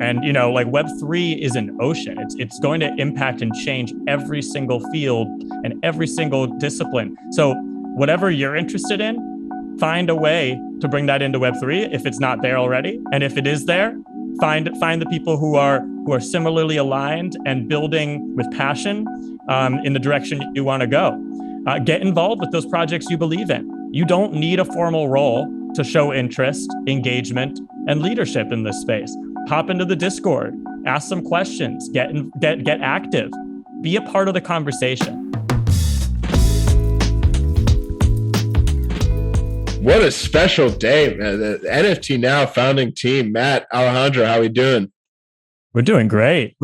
And like Web3 is an ocean. It's going to impact and change every single field and every single discipline. So whatever you're interested in, find a way to bring that into Web3 if it's not there already. And if it is there, find the people who are similarly aligned and building with passion in the direction you want to go. Get involved with those projects you believe in. You don't need a formal role to show interest, engagement, and leadership in this space. Hop into the Discord, ask some questions, get active, be a part of the conversation. What a special day, man. The NFT Now founding team, Matt, Alejandro, how are we doing? We're doing great.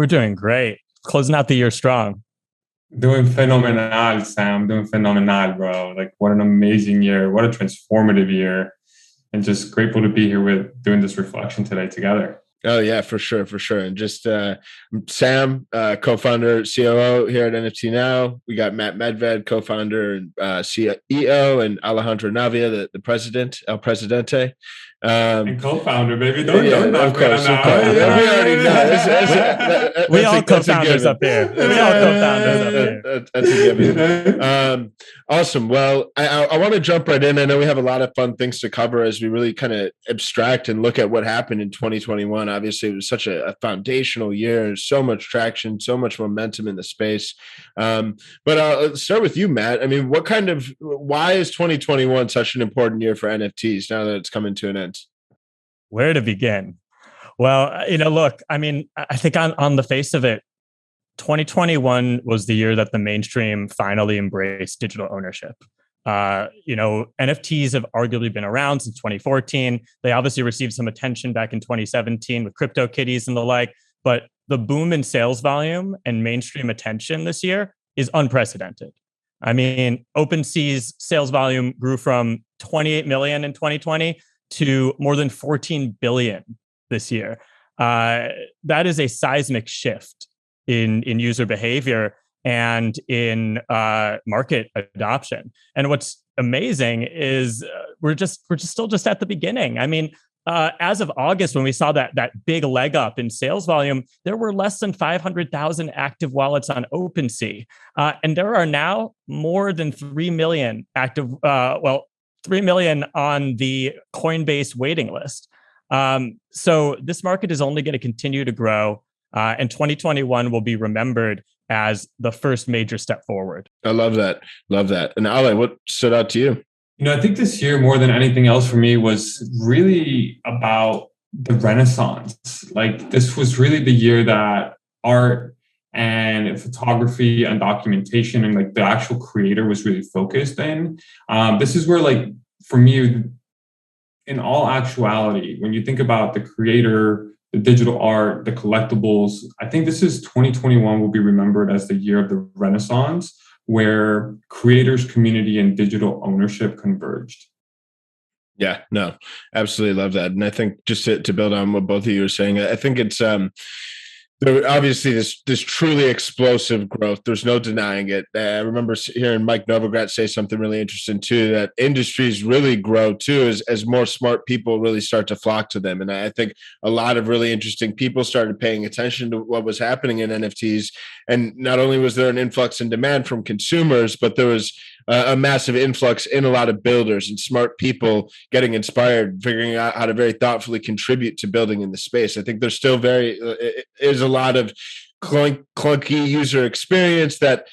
Closing out the year strong. Doing phenomenal, Sam. Doing phenomenal, bro. Like, what an amazing year. What a transformative year. And just grateful to be here doing this reflection today together. Oh, yeah, for sure. And just Sam, co-founder, COO here at NFT Now. We got Matt Medved, co-founder and CEO, and Alejandro Navia, the president, El Presidente. And co-founder, baby. Don't of course. We already know. We all co-founders up here. That's a given. Awesome. Well, I want to jump right in. I know we have a lot of fun things to cover as we really kind of abstract and look at what happened in 2021. Obviously, it was such a foundational year. So much traction, so much momentum in the space. But let's start with you, Matt. I mean, why is 2021 such an important year for NFTs now that it's coming to an end? Where to begin? Well, look, I mean, I think on the face of it, 2021 was the year that the mainstream finally embraced digital ownership. NFTs have arguably been around since 2014. They obviously received some attention back in 2017 with CryptoKitties and the like, but the boom in sales volume and mainstream attention this year is unprecedented. I mean, OpenSea's sales volume grew from 28 million in 2020 to more than 14 billion this year. That is a seismic shift in user behavior and in market adoption. And what's amazing is we're still just at the beginning. I mean, as of August, when we saw that big leg up in sales volume, there were less than 500,000 active wallets on OpenSea, and there are now more than 3 million active. 3 million on the Coinbase waiting list. So this market is only going to continue to grow, and 2021 will be remembered as the first major step forward. I love that. And Ale, what stood out to you? I think this year, more than anything else for me, was really about the Renaissance. Like, this was really the year that art and photography and documentation and like the actual creator was really focused in. This is where, like, for me, in all actuality, when you think about the creator, the digital art, the collectibles, I think this is 2021 will be remembered as the year of the Renaissance, where creators, community, and digital ownership converged. Yeah, no, absolutely love that. And I think just to build on what both of you are saying, I think it's obviously this truly explosive growth. There's no denying it. I remember hearing Mike Novogratz say something really interesting too, that industries really grow too as more smart people really start to flock to them. And I think a lot of really interesting people started paying attention to what was happening in NFTs. And not only was there an influx in demand from consumers, but there was a massive influx in a lot of builders and smart people getting inspired, figuring out how to very thoughtfully contribute to building in the space. I think there's still is a lot of clunky user experience that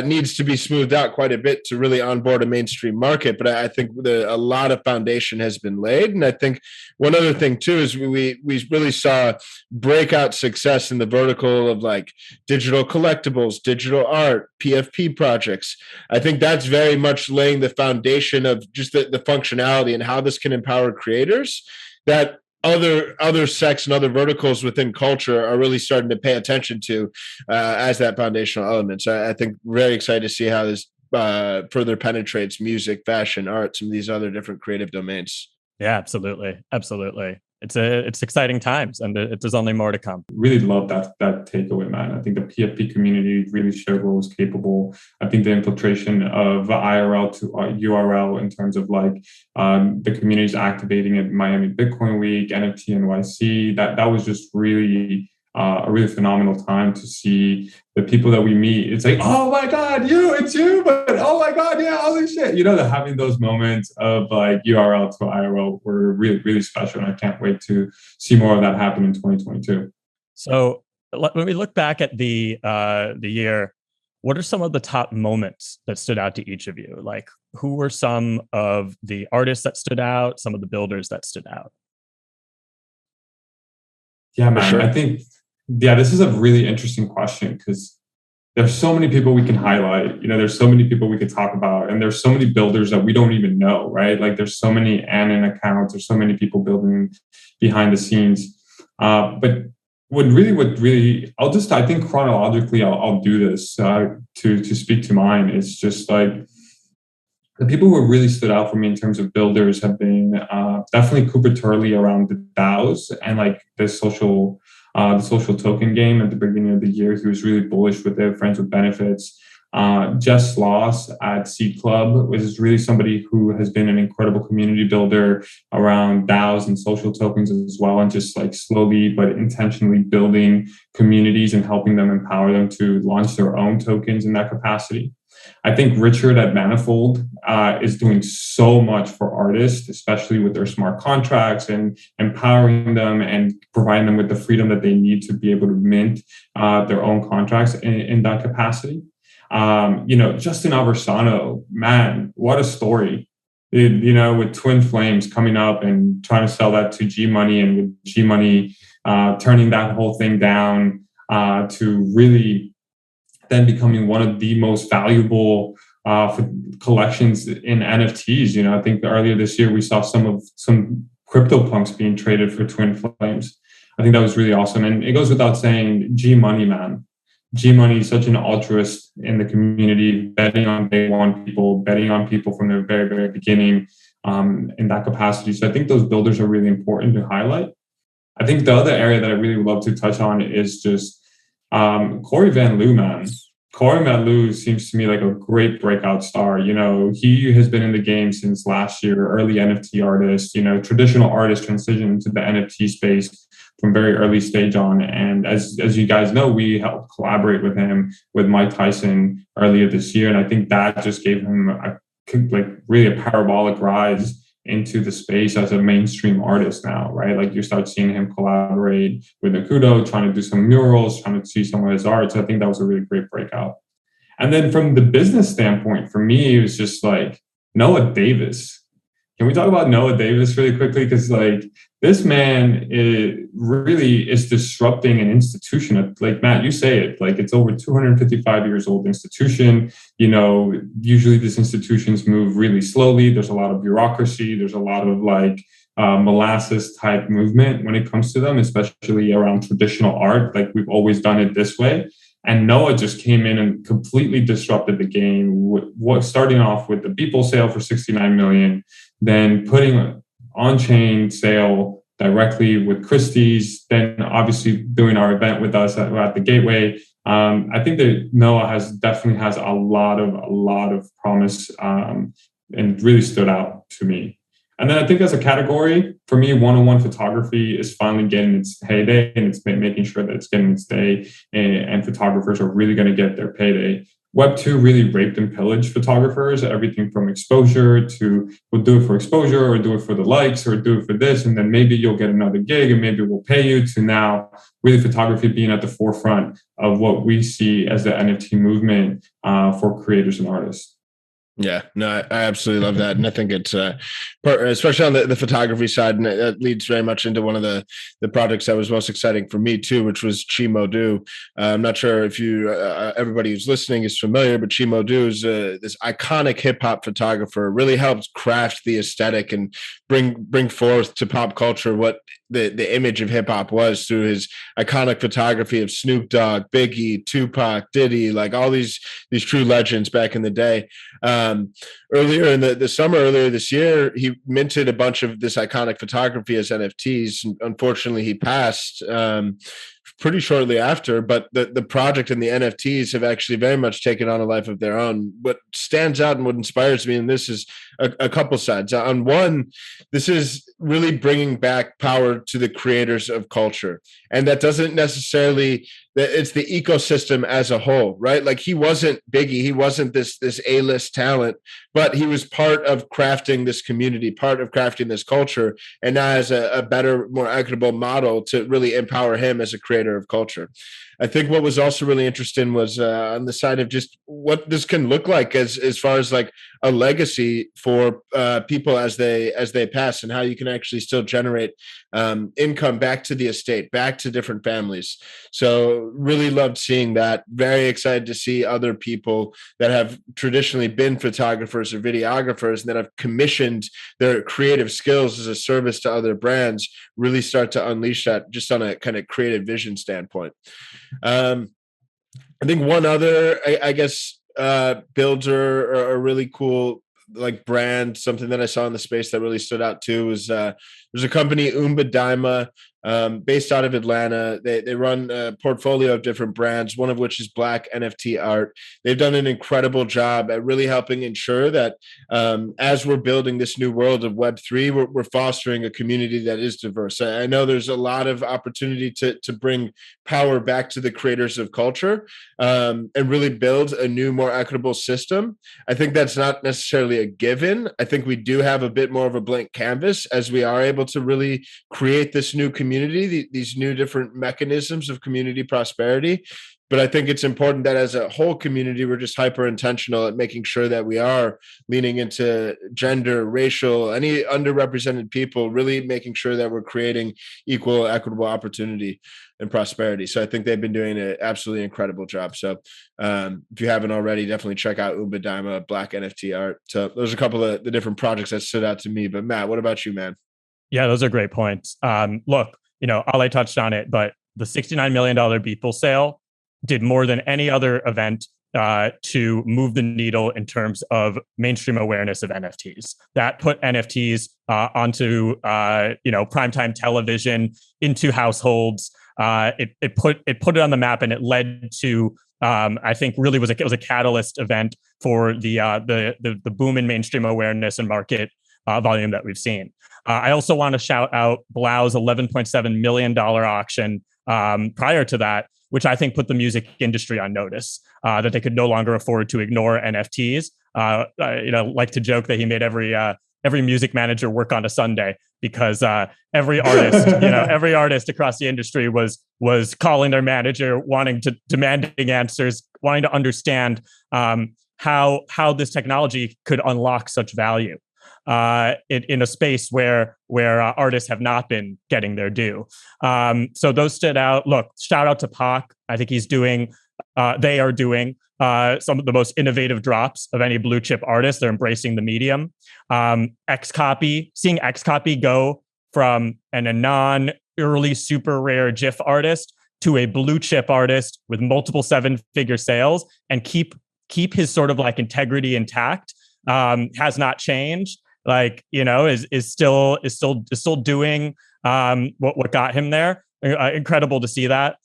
needs to be smoothed out quite a bit to really onboard a mainstream market. But I think a lot of foundation has been laid. And I think one other thing too is we really saw breakout success in the vertical of like digital collectibles, digital art, PFP projects. I think that's very much laying the foundation of just the functionality and how this can empower creators that other sects and other verticals within culture are really starting to pay attention to as that foundational element. So I think very excited to see how this further penetrates music, fashion, art, some of these other different creative domains. Yeah, absolutely. it's exciting times, and there's only more to come. Really love that takeaway, man. I think the PFP community really showed what was capable. I think the infiltration of IRL to URL in terms of like the communities activating at Miami Bitcoin Week, NFT NYC, that was just really a really phenomenal time to see the people that we meet. It's like, oh my God, it's you, but oh my God, yeah, holy shit. That having those moments of like URL to IRL were really, really special. And I can't wait to see more of that happen in 2022. So when we look back at the year, what are some of the top moments that stood out to each of you? Like, who were some of the artists that stood out, some of the builders that stood out? Yeah, man, sure. I think, this is a really interesting question because there's so many people we can highlight. There's so many people we could talk about, and there's so many builders that we don't even know, right? Like there's so many Anon accounts, there's so many people building behind the scenes. But what really, I think chronologically, I'll do this to speak to mine. It's just like the people who really stood out for me in terms of builders have been definitely Cooper Turley around the DAOs and like the social token game at the beginning of the year. He was really bullish with it, friends with benefits. Jess Sloss at Seed Club was really somebody who has been an incredible community builder around DAOs and social tokens as well, and just like slowly but intentionally building communities and helping them empower them to launch their own tokens in that capacity. I think Richard at Manifold is doing so much for artists, especially with their smart contracts and empowering them and providing them with the freedom that they need to be able to mint their own contracts in that capacity. Justin Aversano, man, what a story. With Twin Flames coming up and trying to sell that to G Money, and with G Money turning that whole thing down to really then becoming one of the most valuable collections in NFTs. I think earlier this year we saw some CryptoPunks being traded for Twin Flames. I think that was really awesome. And it goes without saying, G Money, man. G Money is such an altruist in the community, betting on day one people, betting on people from the very, very beginning in that capacity. So I think those builders are really important to highlight. I think the other area that I really would love to touch on is just Corey Van Loo, man. Corey Van Loo seems to me like a great breakout star. He has been in the game since last year, early NFT artist, traditional artist transition into the NFT space from very early stage on. And as you guys know, we helped collaborate with him with Mike Tyson earlier this year. And I think that just gave him really a parabolic rise into the space as a mainstream artist now, right? Like you start seeing him collaborate with Nakudo, trying to do some murals, trying to see some of his art. So I think that was a really great breakout. And then from the business standpoint, for me, it was just like Noah Davis. Can we talk about Noah Davis really quickly? Because like this man really is disrupting an institution. Like Matt, you say it, like it's over 255 years old institution. Usually these institutions move really slowly. There's a lot of bureaucracy. There's a lot of like molasses type movement when it comes to them, especially around traditional art. Like we've always done it this way. And Noah just came in and completely disrupted the game, starting off with the Beeple sale for $69 million, then putting on-chain sale directly with Christie's, then obviously doing our event with us at the Gateway. I think that Noah definitely has a lot of promise and really stood out to me. And then I think as a category, for me, one-on-one photography is finally getting its heyday, and it's making sure that it's getting its day, and photographers are really going to get their payday. Web2 really raped and pillaged photographers, everything from exposure to we'll do it for exposure or do it for the likes or do it for this, and then maybe you'll get another gig and maybe we'll pay you, to now really photography being at the forefront of what we see as the NFT movement for creators and artists. Yeah, no, I absolutely love that. And I think it's, especially on the photography side, and that leads very much into one of the projects that was most exciting for me too, which was Chimo Do. I'm not sure if everybody who's listening is familiar, but Chimo Do is this iconic hip hop photographer, really helped craft the aesthetic and bring forth to pop culture what the image of hip hop was through his iconic photography of Snoop Dogg, Biggie, Tupac, Diddy, like all these true legends back in the day. Earlier in the summer, earlier this year, he minted a bunch of this iconic photography as NFTs. Unfortunately, he passed pretty shortly after, but the project and the NFTs have actually very much taken on a life of their own. What stands out and what inspires me in this is a couple sides. On one, this is really bringing back power to the creators of culture. And that doesn't necessarily, it's the ecosystem as a whole, right? Like he wasn't Biggie, he wasn't this A-list talent, but he was part of crafting this community, part of crafting this culture, and now has a better, more equitable model to really empower him as a creator of culture. I think what was also really interesting was on the side of just what this can look like as far as like a legacy for people as they pass, and how you can actually still generate income back to the estate, back to different families. So really loved seeing that. Very excited to see other people that have traditionally been photographers or videographers and that have commissioned their creative skills as a service to other brands really start to unleash that just on a kind of creative vision standpoint. I think one other, I guess, builds are a really cool like brand. Something that I saw in the space that really stood out too was there's a company, Daima, based out of Atlanta. They run a portfolio of different brands, one of which is Black NFT art. They've done an incredible job at really helping ensure that as we're building this new world of Web3, we're fostering a community that is diverse. I know there's a lot of opportunity to bring power back to the creators of culture and really build a new, more equitable system. I think that's not necessarily a given. I think we do have a bit more of a blank canvas as we are able to really create this new community, these new different mechanisms of community prosperity. But I think it's important that as a whole community, we're just hyper intentional at making sure that we are leaning into gender, racial, any underrepresented people, really making sure that we're creating equal, equitable opportunity and prosperity. So I think they've been doing an absolutely incredible job. So if you haven't already, definitely check out Daima, Black NFT art. So those are a couple of the different projects that stood out to me. But Matt, what about you, man? Yeah, those are great points. Look, Ale touched on it, but the $69 million Beeple sale did more than any other event to move the needle in terms of mainstream awareness of NFTs. That put NFTs onto primetime television, into households. It put it on the map, and it led to I think really it was a catalyst event for the boom in mainstream awareness and market volume that we've seen. I also want to shout out Blau's $11.7 million auction prior to that, which I think put the music industry on notice that they could no longer afford to ignore NFTs. Like to joke that he made every music manager work on a Sunday, because every artist across the industry was calling their manager, demanding answers, wanting to understand how this technology could unlock such value in a space where artists have not been getting their due. So those stood out. Look, shout out to Pac. I think they are doing some of the most innovative drops of any blue chip artist. They're embracing the medium. Seeing Xcopy go from a non-early super rare GIF artist to a blue chip artist with multiple 7-figure sales and keep his sort of like integrity intact has not changed. Is still doing what got him there. Incredible to see that.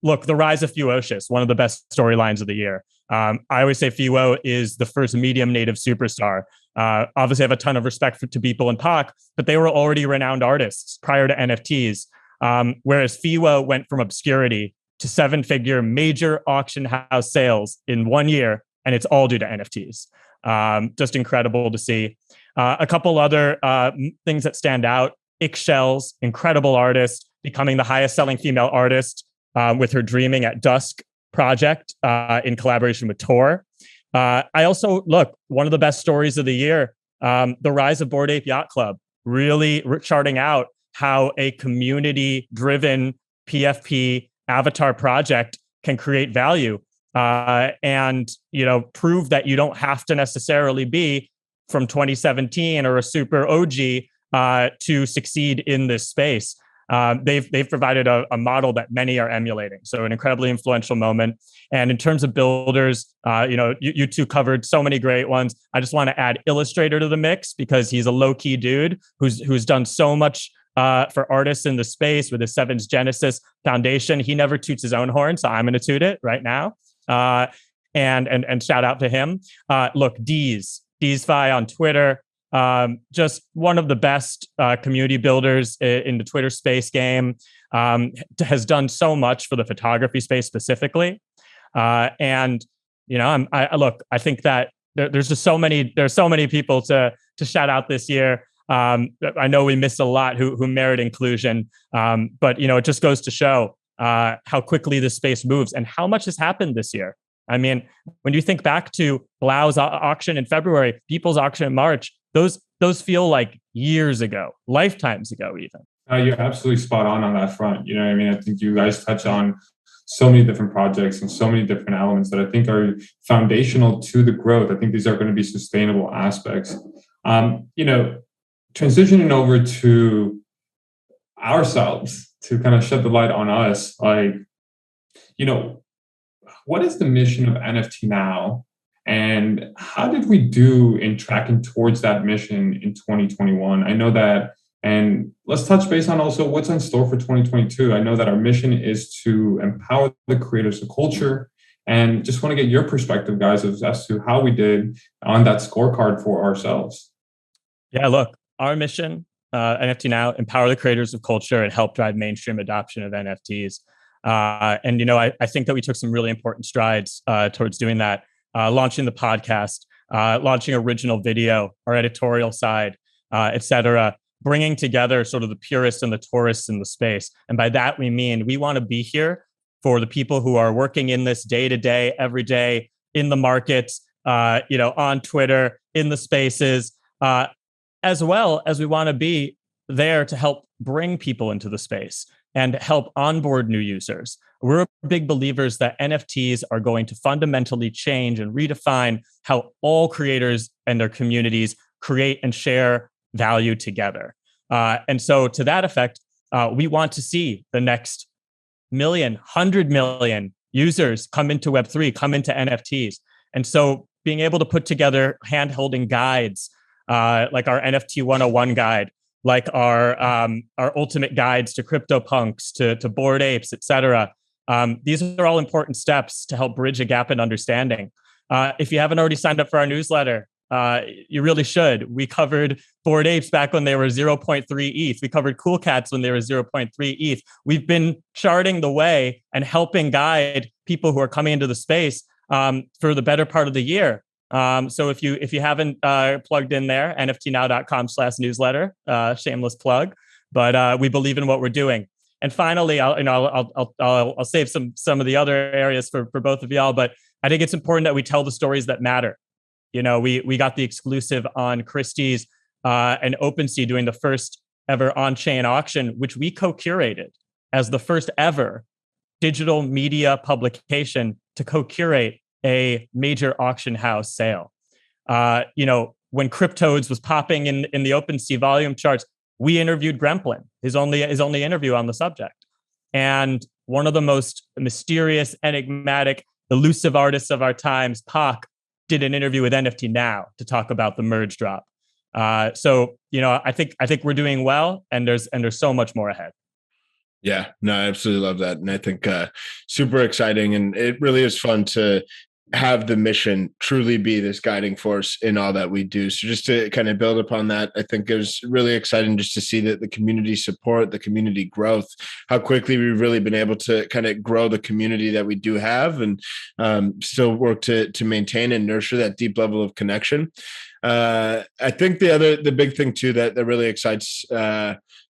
Look, the rise of Fuocious, one of the best storylines of the year. I always say Fuo is the first medium native superstar. Obviously, I have a ton of respect to Beeple and Pac, but they were already renowned artists prior to NFTs. Whereas Fuo went from obscurity to 7-figure major auction house sales in 1 year, and it's all due to NFTs. Just incredible to see. A couple other things that stand out. Ixchel's, incredible artist, becoming the highest selling female artist with her Dreaming at Dusk project in collaboration with Tor. I also, one of the best stories of the year, the rise of Bored Ape Yacht Club, really charting out how a community-driven PFP avatar project can create value and prove that you don't have to necessarily be from 2017 or a super OG to succeed in this space. they've provided a model that many are emulating. So an incredibly influential moment. And in terms of builders, you two covered so many great ones. I just want to add Illustrator to the mix because he's a low-key dude who's done so much for artists in the space with the Sevens Genesis Foundation. He never toots his own horn, so I'm going to toot it right now. And shout out to him. Look, Deesfi on Twitter, just one of the best community builders in the Twitter space game, has done so much for the photography space specifically. And I think that there's so many people to shout out this year. I know we missed a lot who merit inclusion, but it just goes to show how quickly this space moves and how much has happened this year. I mean, when you think back to Blau's auction in February, People's auction in March, those feel like years ago, lifetimes ago, even. You're absolutely spot on that front. I think you guys touch on so many different projects and so many different elements that I think are foundational to the growth. I think these are going to be sustainable aspects. Transitioning over to ourselves to kind of shed the light on us, what is the mission of NFT Now? And how did we do in tracking towards that mission in 2021? I know that, and let's touch base on also what's in store for 2022. I know that our mission is to empower the creators of culture, and just want to get your perspective, guys, as to how we did on that scorecard for ourselves. Yeah, look, our mission, NFT Now, empower the creators of culture and help drive mainstream adoption of NFTs. I think that we took some really important strides towards doing that. Launching the podcast, launching original video, our editorial side, et cetera, bringing together sort of the purists and the tourists in the space. And by that, we mean we want to be here for the people who are working in this day to day, every day in the markets, on Twitter, in the spaces, as well as we want to be there to help bring people into the space and help onboard new users. We're big believers that NFTs are going to fundamentally change and redefine how all creators and their communities create and share value together. And so to that effect, we want to see the next 100 million users come into Web3, come into NFTs. And so being able to put together hand-holding guides, like our NFT 101 guide, like our ultimate guides to CryptoPunks, to Bored Apes, et cetera. These are all important steps to help bridge a gap in understanding. If you haven't already signed up for our newsletter, you really should. We covered Bored Apes back when they were 0.3 ETH. We covered Cool Cats when they were 0.3 ETH. We've been charting the way and helping guide people who are coming into the space for the better part of the year. So if you haven't plugged in there, nftnow.com/newsletter, shameless plug, but we believe in what we're doing. And finally, I'll save some of the other areas for both of y'all, but I think it's important that we tell the stories that matter. We got the exclusive on Christie's and OpenSea doing the first ever on-chain auction, which we co-curated as the first ever digital media publication to co-curate a major auction house sale. When Cryptodes was popping in the OpenSea volume charts, we interviewed Gremplin, his only interview on the subject. And one of the most mysterious, enigmatic, elusive artists of our times, Pac, did an interview with NFT Now to talk about the merge drop. So I think we're doing well, and there's so much more ahead. Yeah, no, I absolutely love that. And I think super exciting. And it really is fun to have the mission truly be this guiding force in all that we do. So just to kind of build upon that, I think it was really exciting just to see that the community support, the community growth, how quickly we've really been able to kind of grow the community that we do have and still work to maintain and nurture that deep level of connection. I think the big thing too that really excites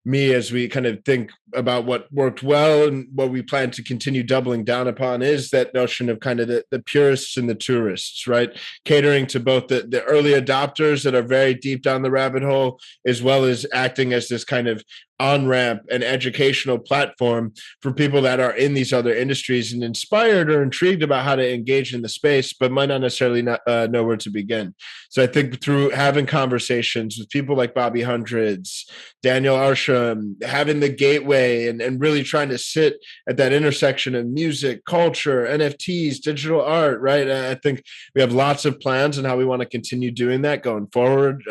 me as we kind of think about what worked well and what we plan to continue doubling down upon is that notion of kind of the purists and the tourists, right? Catering to both the early adopters that are very deep down the rabbit hole, as well as acting as this kind of on-ramp and educational platform for people that are in these other industries and inspired or intrigued about how to engage in the space, but might not necessarily know where to begin. So I think through having conversations with people like Bobby Hundreds, Daniel Arsham, having the gateway and really trying to sit at that intersection of music, culture, NFTs, digital art, right? I think we have lots of plans on how we want to continue doing that going forward,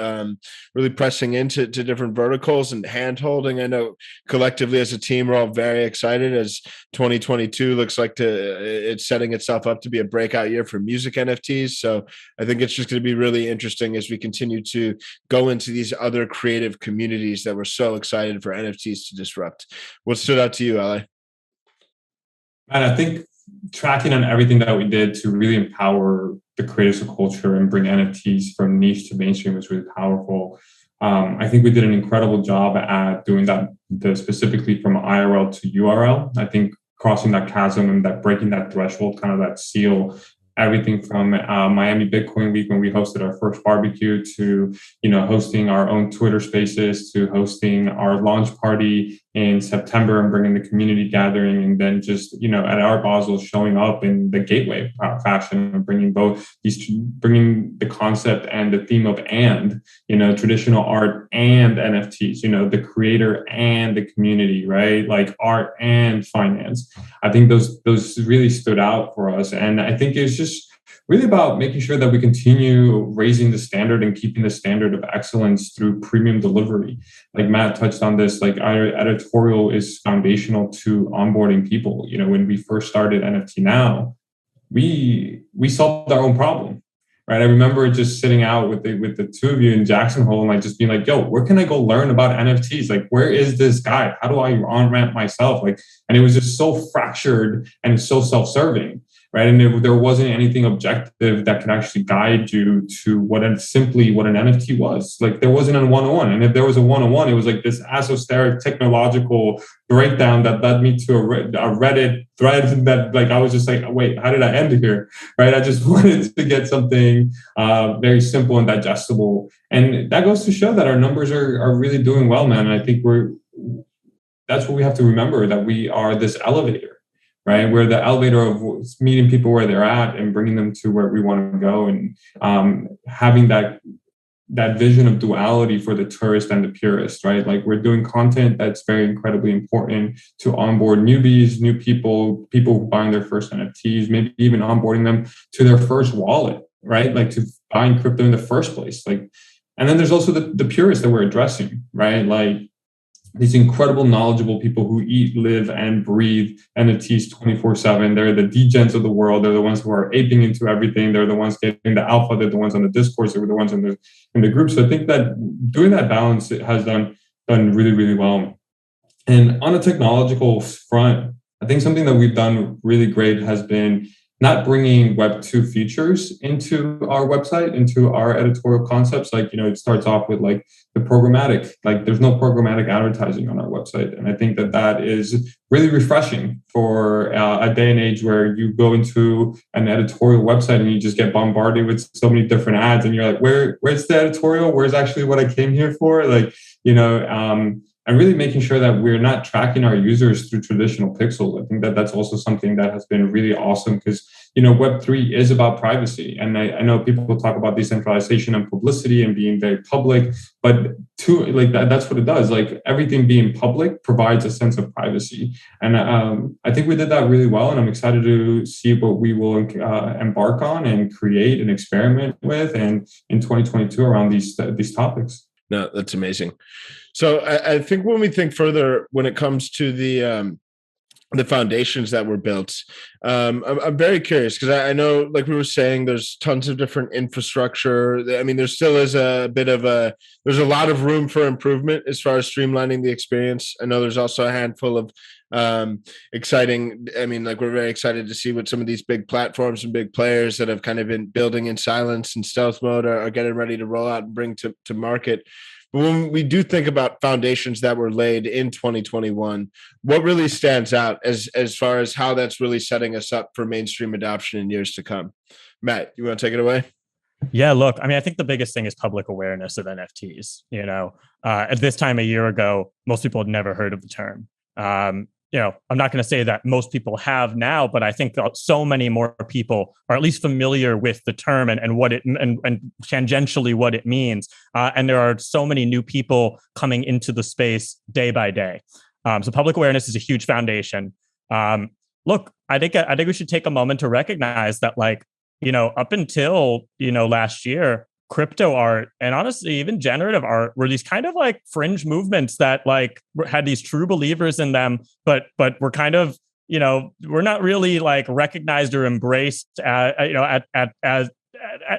really pressing into different verticals and hand-holding. I know collectively as a team, we're all very excited as 2022 looks like it's setting itself up to be a breakout year for music NFTs. So I think it's just going to be really interesting as we continue to go into these other creative communities that we're so excited for NFTs to disrupt. What stood out to you, Ale? And I think tracking on everything that we did to really empower the creators of culture and bring NFTs from niche to mainstream was really powerful. I think we did an incredible job at doing that, specifically from IRL to URL. I think crossing that chasm and that breaking that threshold, kind of that seal, everything from Miami Bitcoin Week when we hosted our first barbecue to, hosting our own Twitter spaces to hosting our launch party in September and bringing the community gathering, and then just, at Art Basel showing up in the gateway fashion and bringing bringing the concept and the theme of traditional art and NFTs, the creator and the community, right? Like art and finance. I think those really stood out for us. And I think it's just really about making sure that we continue raising the standard and keeping the standard of excellence through premium delivery. Like Matt touched on this, like our editorial is foundational to onboarding people. When we first started NFT Now, we solved our own problem, right? I remember just sitting out with the two of you in Jackson Hole and like just being like, yo, where can I go learn about NFTs? Like, where is this guide? How do I on-ramp myself? And it was just so fractured and so self-serving. Right. And there wasn't anything objective that could actually guide you to what an NFT was. Like there wasn't a 101. And if there was a 101, it was like this esoteric technological breakdown that led me to a Reddit thread that like, I was just like, wait, how did I end here? Right. I just wanted to get something very simple and digestible. And that goes to show that our numbers are really doing well, man. And I think that's what we have to remember, that we are this elevator. Right, we're the elevator of meeting people where they're at and bringing them to where we want to go, and having that vision of duality for the tourist and the purist. Right, like we're doing content that's very incredibly important to onboard newbies, new people buying their first NFTs, maybe even onboarding them to their first wallet. Right, like to buying crypto in the first place. Like, and then there's also the purists that we're addressing. Right, like these incredible, knowledgeable people who eat, live, and breathe NFTs 24/7. They're the degens of the world. They're the ones who are aping into everything. They're the ones getting the alpha. They're the ones on the discourse. They're the ones in the group. So I think that doing that balance has done really, really well. And on a technological front, I think something that we've done really great has been not bringing Web 2 features into our website, into our editorial concepts. Like, it starts off with like the programmatic, like there's no programmatic advertising on our website. And I think that is really refreshing for a day and age where you go into an editorial website and you just get bombarded with so many different ads and you're like, where's the editorial? Where's actually what I came here for? Like, and really making sure that we're not tracking our users through traditional pixels. I think that's also something that has been really awesome because, Web3 is about privacy. And I know people talk about decentralization and publicity and being very public, but that's what it does. Like everything being public provides a sense of privacy. And I think we did that really well. And I'm excited to see what we will embark on and create and experiment with and in 2022 around these topics. No, that's amazing. So I think when we think further, when it comes to the foundations that were built, I'm very curious because I know, like we were saying, there's tons of different infrastructure. I mean, there still is there's a lot of room for improvement as far as streamlining the experience. I know there's also a handful of exciting. I mean, like we're very excited to see what some of these big platforms and big players that have kind of been building in silence and stealth mode are getting ready to roll out and bring to market. But when we do think about foundations that were laid in 2021, what really stands out as far as how that's really setting us up for mainstream adoption in years to come? Matt, you want to take it away? Yeah, look, I mean, I think the biggest thing is public awareness of NFTs. At this time a year ago, most people had never heard of the term. I'm not going to say that most people have now, but I think so many more people are at least familiar with the term and what it and tangentially what it means. And there are so many new people coming into the space day by day. So public awareness is a huge foundation. Look, I think we should take a moment to recognize that, like, up until, last year, crypto art and honestly even generative art were these kind of like fringe movements that like had these true believers in them, but were kind of, we're not really like recognized or embraced, as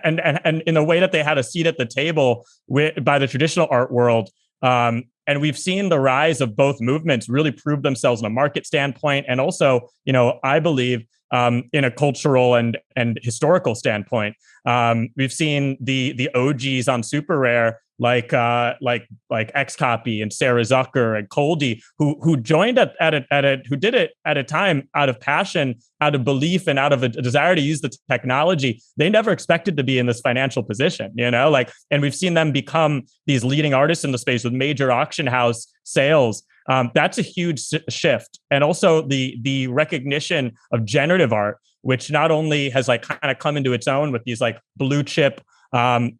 and in a way that they had a seat at the table by the traditional art world. And we've seen the rise of both movements really prove themselves in a market standpoint, and also, I believe, in a cultural and historical standpoint. We've seen the OGs on Super Rare, like Xcopy and Sarah Zucker and Coldy, who joined who did it at a time out of passion, out of belief, and out of a desire to use the technology. They never expected to be in this financial position, and we've seen them become these leading artists in the space with major auction house sales. That's a huge shift. And also the recognition of generative art, which not only has like kind of come into its own with these like blue chip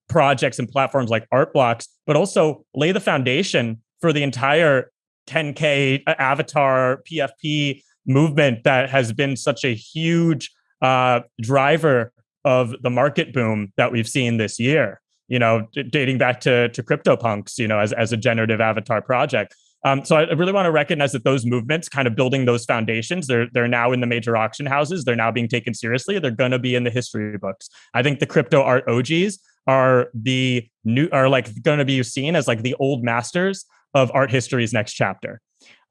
projects and platforms like Art Blocks, but also lay the foundation for the entire 10K avatar PFP movement that has been such a huge driver of the market boom that we've seen this year, dating back to CryptoPunks, as a generative avatar project. So I really want to recognize that those movements, kind of building those foundations, they're now in the major auction houses. They're now being taken seriously. They're going to be in the history books. I think the crypto art OGs are like going to be seen as like the old masters of art history's next chapter.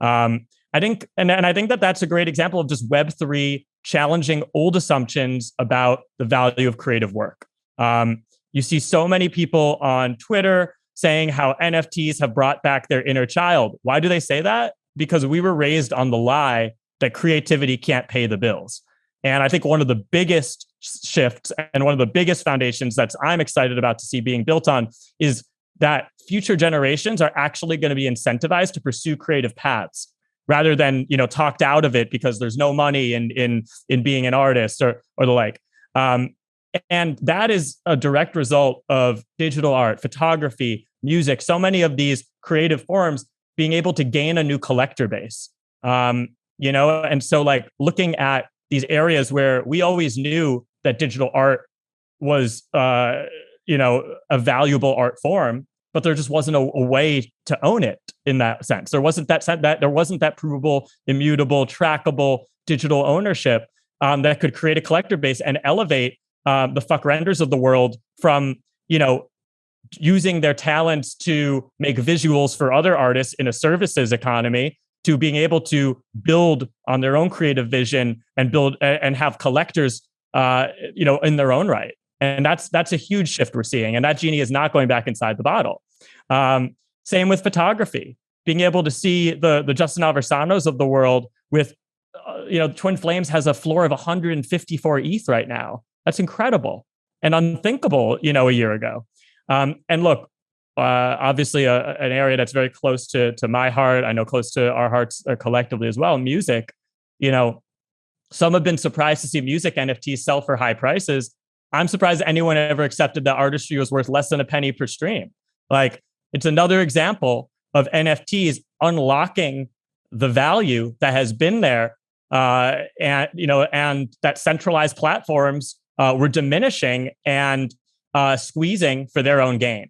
I think, and I think that that's a great example of just Web3 challenging old assumptions about the value of creative work. You see so many people on Twitter saying how NFTs have brought back their inner child. Why do they say that? Because we were raised on the lie that creativity can't pay the bills. And I think one of the biggest shifts and one of the biggest foundations that I'm excited about to see being built on is that future generations are actually going to be incentivized to pursue creative paths rather than, talked out of it because there's no money in being an artist or the like. And that is a direct result of digital art, photography, music, so many of these creative forms being able to gain a new collector base. And so like looking at these areas where we always knew that digital art was, a valuable art form, but there just wasn't a way to own it in that sense. There wasn't that provable, immutable, trackable digital ownership that could create a collector base and elevate the fuck renders of the world from, using their talents to make visuals for other artists in a services economy to being able to build on their own creative vision and build and have collectors, in their own right. And that's a huge shift we're seeing. And that genie is not going back inside the bottle. Same with photography, being able to see the Justin Alvarsanos of the world with, Twin Flames has a floor of 154 ETH right now. That's incredible and unthinkable, a year ago. And look, obviously an area that's very close to my heart, I know close to our hearts collectively as well, music. Some have been surprised to see music NFTs sell for high prices. I'm surprised anyone ever accepted that artistry was worth less than a penny per stream. Like, it's another example of NFTs unlocking the value that has been there, and that centralized platforms were diminishing and squeezing for their own gain.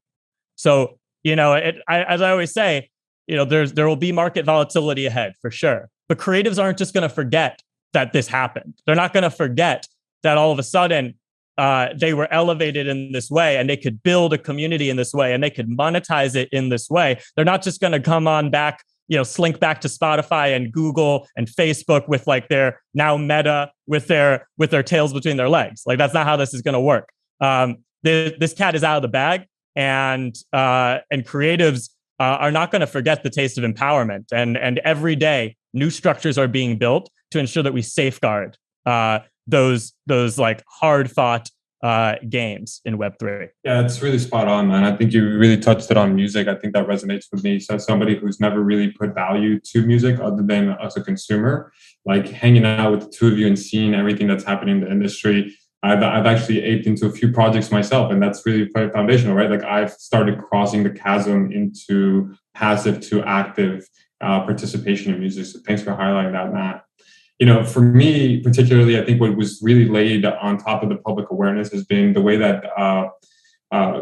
So, as I always say, there will be market volatility ahead for sure. But creatives aren't just going to forget that this happened. They're not going to forget that all of a sudden they were elevated in this way and they could build a community in this way and they could monetize it in this way. They're not just going to come on back, slink back to Spotify and Google and Facebook with like their now Meta with their tails between their legs. Like, that's not how this is going to work. This cat is out of the bag, and creatives are not going to forget the taste of empowerment. And every day, new structures are being built to ensure that we safeguard those like hard fought games in Web3. Yeah, it's really spot on, man. I think you really touched it on music. I think that resonates with me. So as somebody who's never really put value to music other than as a consumer, like hanging out with the two of you and seeing everything that's happening in the industry, I've actually aped into a few projects myself, and that's really quite foundational, right? Like I've started crossing the chasm into passive to active participation in music. So thanks for highlighting that, Matt. For me particularly, I think what was really laid on top of the public awareness has been the way that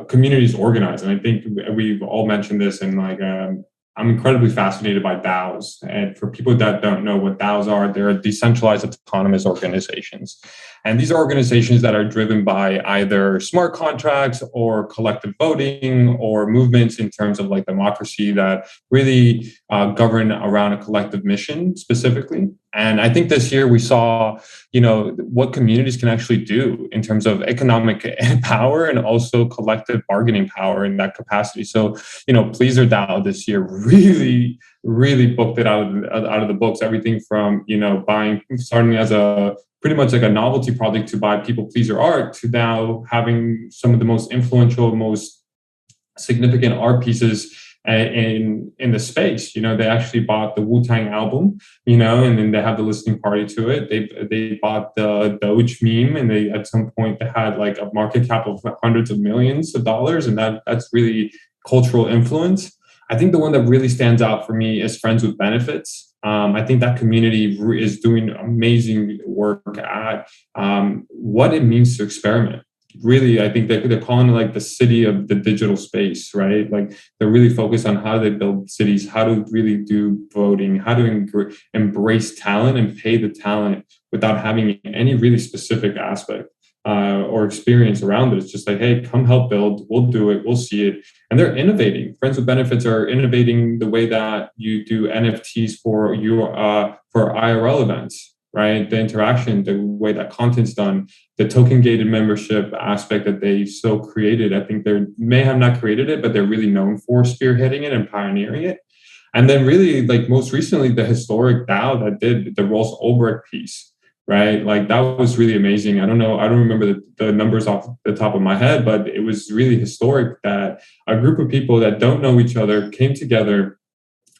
communities organize. And I think we've all mentioned this, and I'm incredibly fascinated by DAOs. And for people that don't know what DAOs are, they're decentralized autonomous organizations. And these are organizations that are driven by either smart contracts or collective voting or movements in terms of like democracy that really govern around a collective mission specifically. And I think this year we saw, what communities can actually do in terms of economic power and also collective bargaining power in that capacity. So, Pleaser DAO this year really, really booked it out of the books. Everything from, starting as a pretty much like a novelty project to buy people pleaser art to now having some of the most influential, most significant art pieces in the space. They actually bought the Wu-Tang album, and then they have the listening party to it. They bought the Doge meme, and they at some point they had like a market cap of hundreds of millions of dollars, and that's really cultural influence. I think the one that really stands out for me is Friends with Benefits. I think that community is doing amazing work at what it means to experiment. Really, I think they're calling it like the city of the digital space, right? Like they're really focused on how they build cities, how to really do voting, how to embrace talent and pay the talent without having any really specific aspect or experience around it. It's just like, hey, come help build, we'll do it, we'll see it. And they're innovating. Friends with Benefits are innovating the way that you do NFTs for IRL events, right? The interaction, the way that content's done, the token gated membership aspect that they so created. I think they may have not created it, but they're really known for spearheading it and pioneering it. And then really, like most recently, the historic DAO that did the Ross Ulbricht piece, right? Like that was really amazing. I don't remember the numbers off the top of my head, but it was really historic that a group of people that don't know each other came together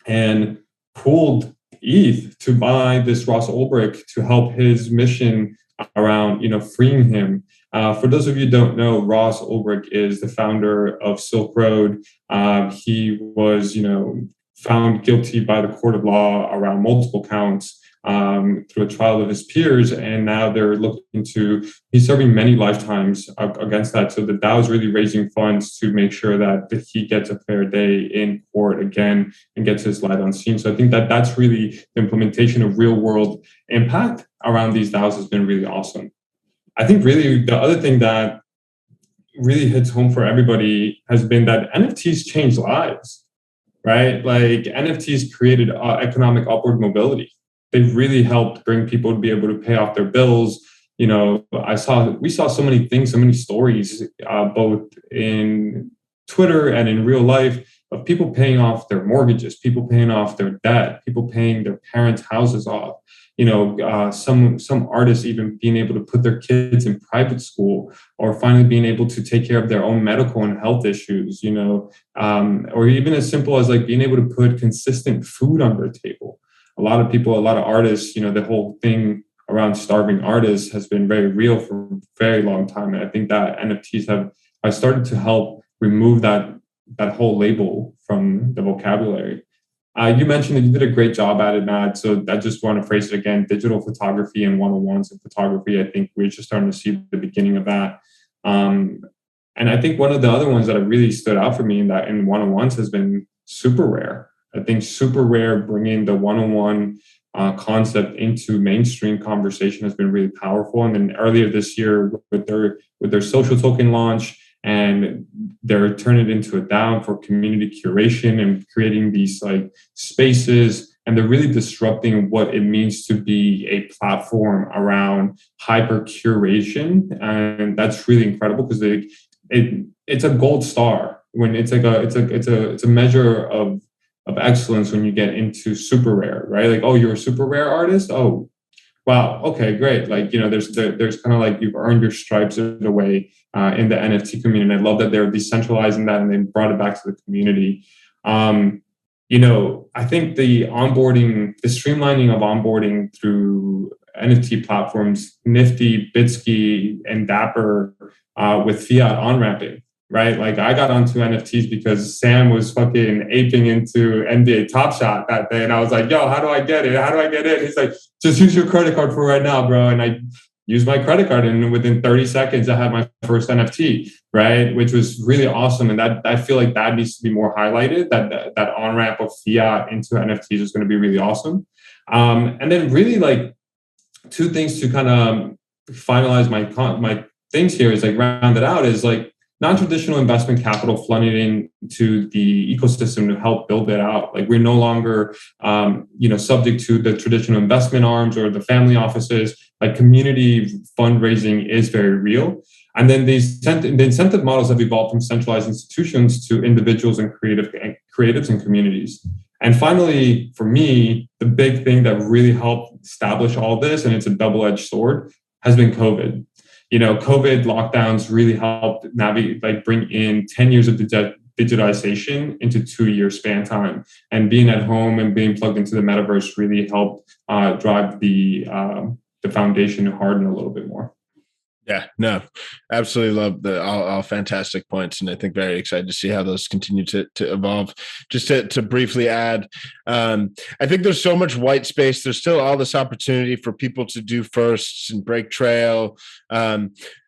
and pooled ETH to buy this Ross Ulbricht to help his mission around, freeing him. For those of you who don't know, Ross Ulbricht is the founder of Silk Road. He was, found guilty by the court of law around multiple counts through a trial of his peers, and now they're looking to, he's serving many lifetimes against that. So the DAO is really raising funds to make sure that he gets a fair day in court again and gets his light unseen. So I think that that's really the implementation of real world impact around these DAOs has been really awesome. I think really the other thing that really hits home for everybody has been that NFTs change lives, right? Like NFTs created economic upward mobility. They've really helped bring people to be able to pay off their bills. We saw so many things, so many stories, both in Twitter and in real life, of people paying off their mortgages, people paying off their debt, people paying their parents' houses off. Some artists even being able to put their kids in private school, or finally being able to take care of their own medical and health issues. Or even as simple as like being able to put consistent food on their table. A lot of artists, the whole thing around starving artists has been very real for a very long time. And I think that NFTs have started to help remove that whole label from the vocabulary. You mentioned that you did a great job at it, Matt. So I just want to phrase it again, digital photography and one-on-ones in photography. I think we're just starting to see the beginning of that. And I think one of the other ones that really stood out for me in one-on-ones has been Super Rare. I think Super Rare bringing the one-on-one concept into mainstream conversation has been really powerful. And then earlier this year with their social token launch, and they're turning it into a DAO for community curation and creating these like spaces, and they're really disrupting what it means to be a platform around hyper curation. And that's really incredible because it's a gold star when it's a measure of excellence when you get into Super Rare, right? Like, oh, you're a Super Rare artist? Oh, wow, okay, great. Like, there's kind of like you've earned your stripes in a way in the NFT community. And I love that they're decentralizing that and they brought it back to the community. I think the streamlining of onboarding through NFT platforms, Nifty, Bitsky, and Dapper with fiat on-ramping, right? Like I got onto NFTs because Sam was fucking aping into NBA Top Shot that day. And I was like, yo, how do I get it? How do I get in? He's like, just use your credit card for right now, bro. And I used my credit card and within 30 seconds, I had my first NFT, right? Which was really awesome. And that I feel like that needs to be more highlighted, that on-ramp of fiat into NFTs is going to be really awesome. And then really like two things to kind of finalize my things here is like round it out is like non-traditional investment capital flooding into the ecosystem to help build it out. Like we're no longer, subject to the traditional investment arms or the family offices. Like community fundraising is very real. And then the incentive models have evolved from centralized institutions to individuals and creatives and communities. And finally, for me, the big thing that really helped establish all this, and it's a double-edged sword, has been COVID. COVID lockdowns really helped bring in 10 years of digitization into 2-year span time. And being at home and being plugged into the metaverse really helped drive the foundation to harden a little bit more. Yeah, no, absolutely love all fantastic points. And I think very excited to see how those continue to evolve. Just to briefly add, I think there's so much white space. There's still all this opportunity for people to do firsts and break trail.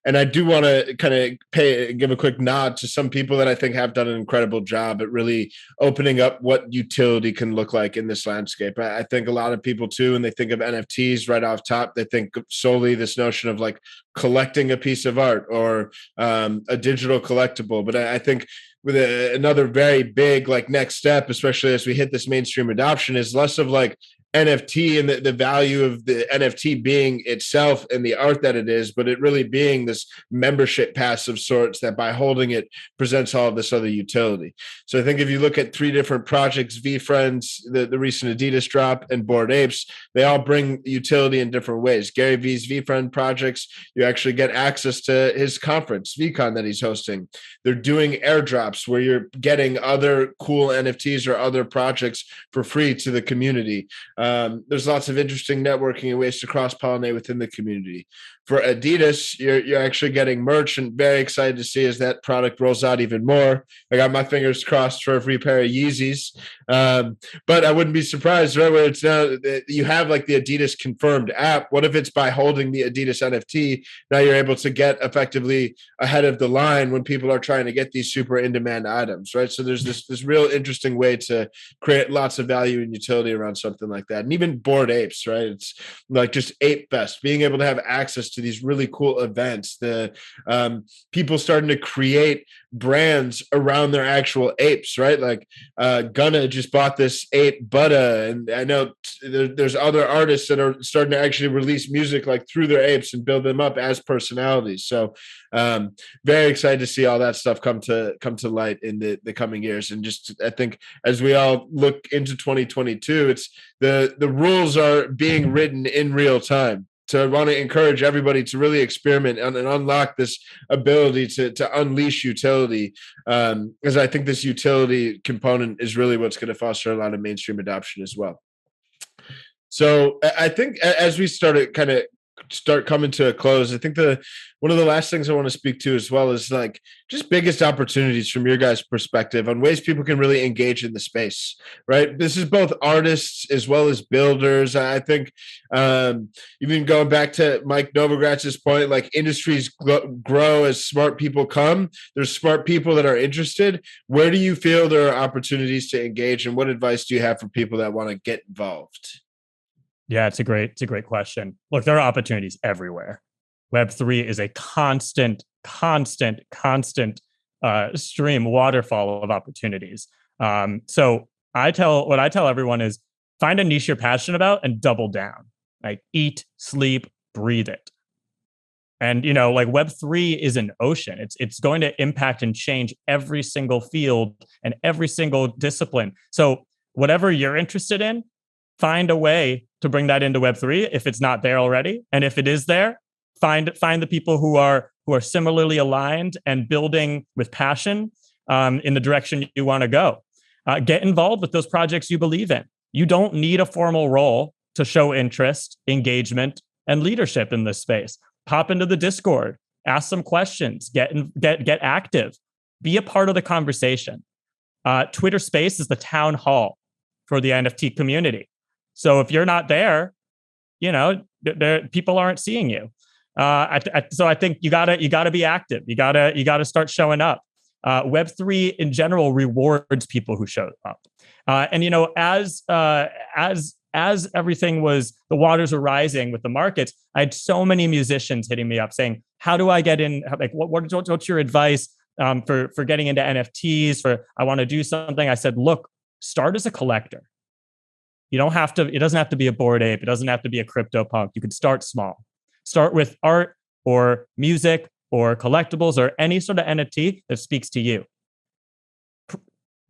And I do want to kind of give a quick nod to some people that I think have done an incredible job at really opening up what utility can look like in this landscape. I think a lot of people too, when they think of NFTs right off top, they think solely this notion of like collecting a piece of art or a digital collectible. But I think with another very big like next step, especially as we hit this mainstream adoption, is less of like NFT and the value of the NFT being itself and the art that it is, but it really being this membership pass of sorts that by holding it presents all of this other utility. So I think if you look at 3 different projects, VeeFriends, the recent Adidas drop, and Bored Apes, they all bring utility in different ways. Gary Vee's VeeFriend projects, you actually get access to his conference, VeeCon, that he's hosting. They're doing airdrops where you're getting other cool NFTs or other projects for free to the community. There's lots of interesting networking and ways to cross-pollinate within the community. For Adidas, you're actually getting merch, and very excited to see as that product rolls out even more. I got my fingers crossed for a free pair of Yeezys. But I wouldn't be surprised, right, where it's now you have like the Adidas confirmed app. What if it's by holding the Adidas NFT, now you're able to get effectively ahead of the line when people are trying to get these super in-demand items, right? So there's this real interesting way to create lots of value and utility around something like that. And even Bored Apes, right? It's like just Ape Fest, being able to have access to these really cool events, the people starting to create brands around their actual apes, right? Like Gunna just bought this ape Buddha, and I know there's other artists that are starting to actually release music like through their apes and build them up as personalities. So very excited to see all that stuff come to light in the coming years. And just I think as we all look into 2022, it's the rules are being written in real time. So I want to encourage everybody to really experiment and unlock this ability to unleash utility, because I think this utility component is really what's going to foster a lot of mainstream adoption as well. So I think as we start coming to a close, I think one of the last things I want to speak to as well is like just biggest opportunities from your guys' perspective on ways people can really engage in the space, right? This is both artists as well as builders. I think even going back to Mike Novogratz's point, like industries grow as smart people come. There's smart people that are interested. Where do you feel there are opportunities to engage, and what advice do you have for people that want to get involved? Yeah, it's a great question. Look, there are opportunities everywhere. Web3 is a constant stream, waterfall of opportunities. So what I tell everyone is find a niche you're passionate about and double down. Like eat, sleep, breathe it. And like Web3 is an ocean. It's going to impact and change every single field and every single discipline. So whatever you're interested in, find a way to bring that into Web3 if it's not there already. And if it is there, find the people who are similarly aligned and building with passion in the direction you want to go. Get involved with those projects you believe in. You don't need a formal role to show interest, engagement, and leadership in this space. Pop into the Discord, ask some questions, get active, be a part of the conversation. Twitter Space is the town hall for the NFT community. So if you're not there, people aren't seeing you. So I think you gotta be active. You gotta start showing up. Web3 in general rewards people who show up. And as everything was, the waters were rising with the markets, I had so many musicians hitting me up saying, "How do I get in? Like, what's your advice for getting into NFTs? I want to do something." I said, "Look, start as a collector. You don't have to. It doesn't have to be a Bored Ape. It doesn't have to be a CryptoPunk. You could start small. Start with art or music or collectibles or any sort of NFT that speaks to you.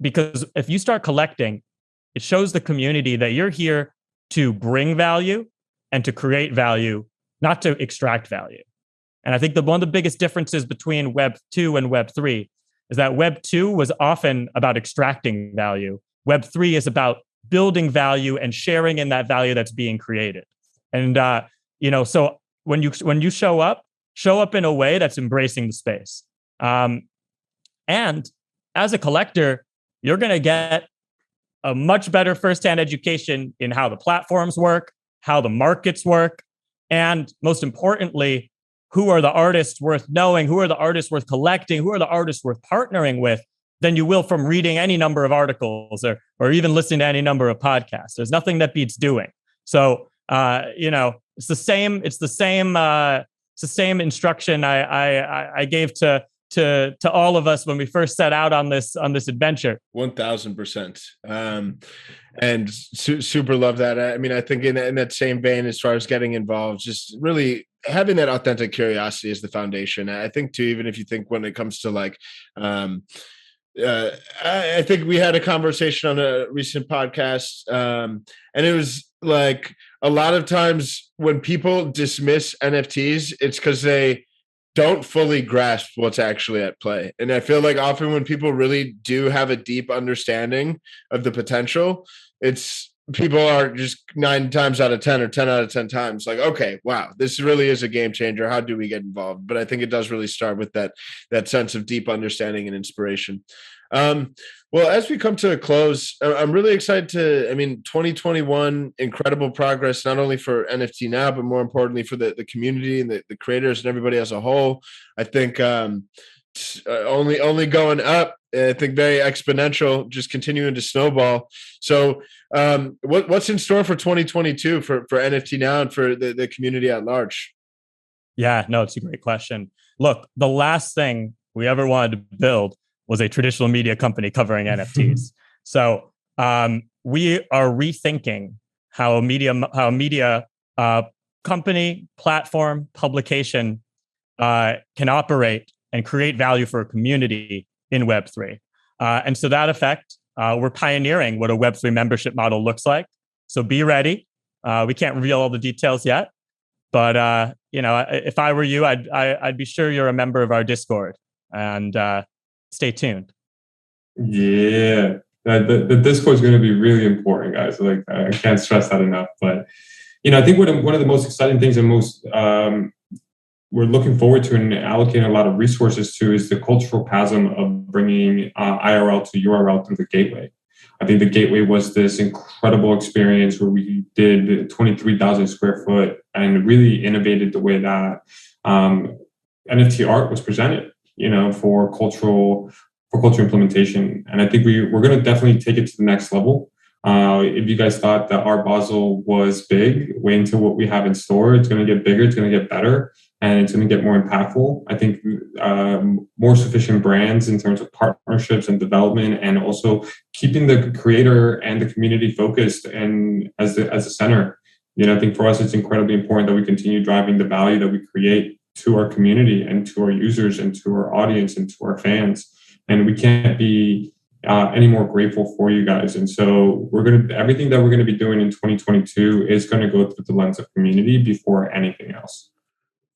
Because if you start collecting, it shows the community that you're here to bring value and to create value, not to extract value." And I think one of the biggest differences between Web 2 and Web 3 is that Web 2 was often about extracting value. Web 3 is about building value and sharing in that value that's being created. And so when you show up in a way that's embracing the space. And as a collector, you're going to get a much better firsthand education in how the platforms work, how the markets work, and most importantly, who are the artists worth knowing, who are the artists worth collecting, who are the artists worth partnering with, than you will from reading any number of articles or even listening to any number of podcasts. There's nothing that beats doing. So, it's the same instruction I gave to all of us when we first set out on this adventure. 1000%. And super love that. I mean, I think in that same vein, as far as getting involved, just really having that authentic curiosity is the foundation. I think too, even if you think when it comes to like, I think we had a conversation on a recent podcast, and it was like a lot of times when people dismiss NFTs, it's because they don't fully grasp what's actually at play. And I feel like often when people really do have a deep understanding of the potential, people are just 9 times out of 10 or 10 out of 10 times like, okay, wow, this really is a game changer. How do we get involved? But I think it does really start with that sense of deep understanding and inspiration. Well, as we come to a close, I'm really excited 2021, incredible progress, not only for NFT Now, but more importantly for the community and the creators and everybody as a whole. I think only going up. I think very exponential, just continuing to snowball. So what's in store for 2022 for NFT Now and for the community at large? Yeah, no, it's a great question. Look, the last thing we ever wanted to build was a traditional media company covering NFTs. So we are rethinking how a media company, platform, publication can operate and create value for a community in Web3. And so that effect, we're pioneering what a Web3 membership model looks like. So be ready. We can't reveal all the details yet, but if I were you, I'd be sure you're a member of our Discord, and stay tuned. Yeah, the Discord is going to be really important, guys. Like, I can't stress that enough. But I think one of the most exciting things and most we're looking forward to and allocating a lot of resources to is the cultural chasm of bringing IRL to URL through the gateway. I think the gateway was this incredible experience where we did 23,000 square foot and really innovated the way that NFT art was presented, for cultural implementation. And I think we're going to definitely take it to the next level. If you guys thought that Art Basel was big, wait until what we have in store. It's going to get bigger, it's going to get better, and it's going to get more impactful. I think more sufficient brands in terms of partnerships and development, and also keeping the creator and the community focused and as the center. I think for us, it's incredibly important that we continue driving the value that we create to our community and to our users and to our audience and to our fans. And we can't be any more grateful for you guys. And so everything that we're going to be doing in 2022 is going to go through the lens of community before anything else.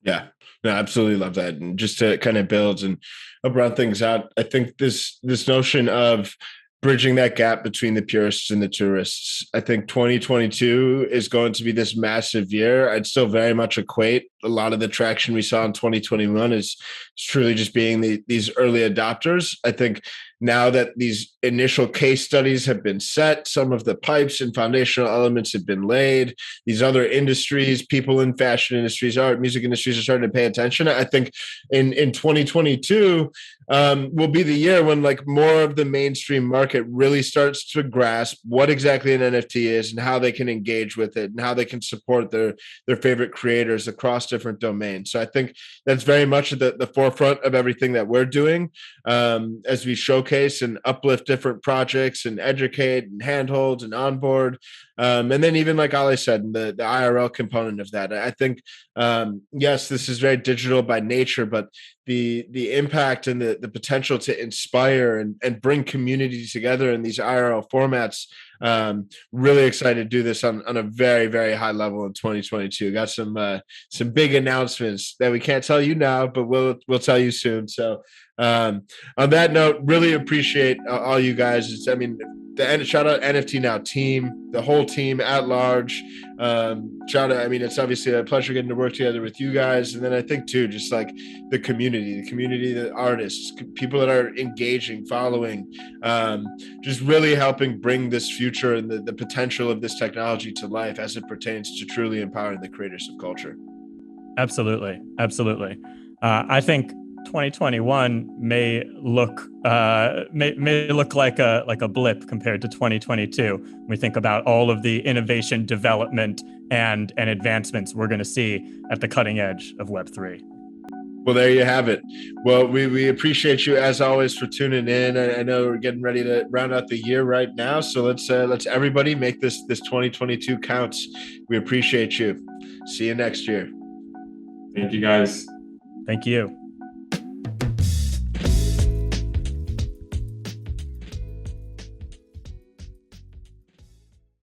Yeah, no, I absolutely love that. And just to kind of build and round things out, I think this notion of bridging that gap between the purists and the tourists, I think 2022 is going to be this massive year. I'd still very much equate a lot of the traction we saw in 2021 is truly just being these early adopters. I think now that these initial case studies have been set, some of the pipes and foundational elements have been laid, these other industries, people in fashion industries, art, music industries are starting to pay attention. I think in 2022 will be the year when like more of the mainstream market really starts to grasp what exactly an NFT is and how they can engage with it and how they can support their favorite creators across different domains. So I think that's very much at the forefront of everything that we're doing as we showcase and uplift different projects and educate and handhold and onboard. And then even like Ali said, the IRL component of that, I think, yes, this is very digital by nature, but the impact and the potential to inspire and bring communities together in these IRL formats, really excited to do this on a very, very high level in 2022. Got some big announcements that we can't tell you now, but we'll tell you soon. So on that note, really appreciate all you guys. Shout out NFT Now team, the whole team at large. Shout out, it's obviously a pleasure getting to work together with you guys. And then I think too, just like the community, the artists, people that are engaging, following, just really helping bring this future and the potential of this technology to life as it pertains to truly empowering the creators of culture. Absolutely. I think 2021 may look like a blip compared to 2022. When we think about all of the innovation, development, and advancements we're going to see at the cutting edge of Web3. Well, there you have it. Well, we appreciate you as always for tuning in. I know we're getting ready to round out the year right now, so let's everybody make this 2022 counts. We appreciate you. See you next year. Thank you, guys. Thank you.